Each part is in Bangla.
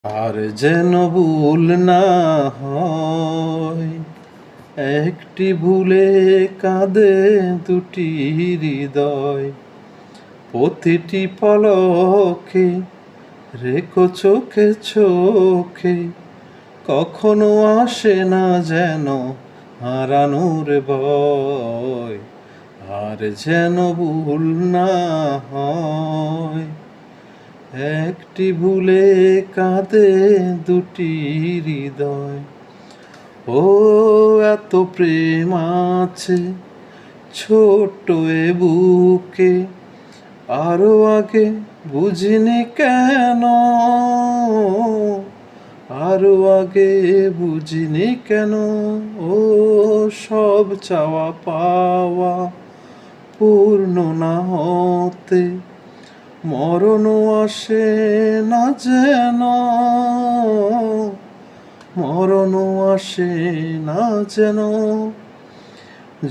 আর যেন ভুল না হয়, একটি ভুলে কাঁদে দুটি হৃদয়। প্রতিটি পলকে রেখো চোখে চোখে, কখনো আসে না যেন হারানোর ভয়। আর যেন ভুল না হয়, একটি ভুলে কাঁদে দুটি হৃদয়। ও এত প্রেম আছে ছোট্ট এ বুকে, আরো আগে বুঝিনি কেন, আরো আগে বুঝিনি কেন। ও সব চাওয়া পাওয়া পূর্ণ না হতে মরণ আসে না যেন, মরণ আসে না যেন।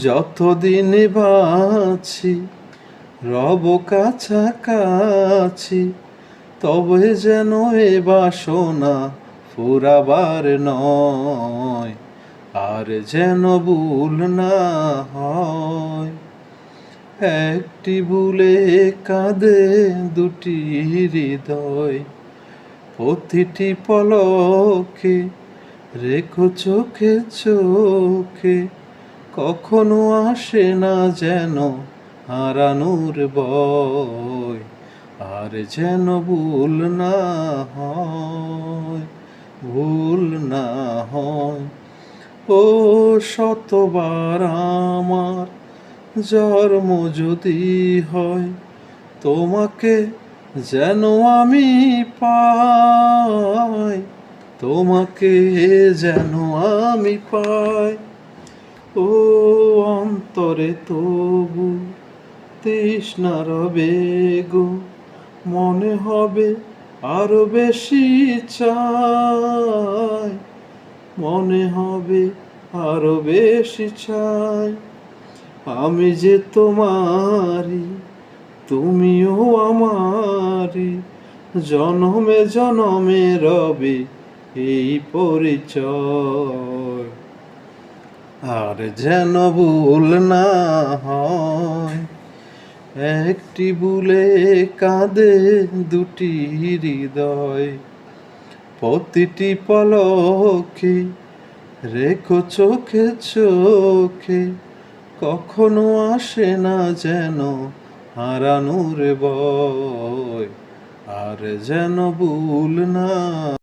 যতদিন বাঁচি রব কাছাকাছি, তবে যেন এ বাসনা ফুরাবার নয়। আর যেন ভুল না হয়, একটি ভুলে কাঁদে দুটি হৃদয়। প্রতিটি পলকে রেখো চোখে চোখে, কখনো আসে না যেন হারানোর ভয়। আর যেন ভুল না হয়, ভুল না হয়। ও শতবার আমার জন্ম যদি হয়, তোমাকে যেন আমি পাই, তোমাকে যেন আমি পাই। ও অন্তরে তবু তৃষ্ণা রবে গো, মনে হবে আরো বেশি চাই, মনে হবে আরো বেশি চাই। আমি যে তোমারই, তুমিও আমারই, জনমে জনমে রবে এই পরিচয়। আর যেন ভুল না হয়, একটি ভুলে কাঁদে দুটি হৃদয়। প্রতিটি পলকে রেখো চোখে চোখে, কখনো আসে না যেন হারানোর ভয়। আর যেন ভুল না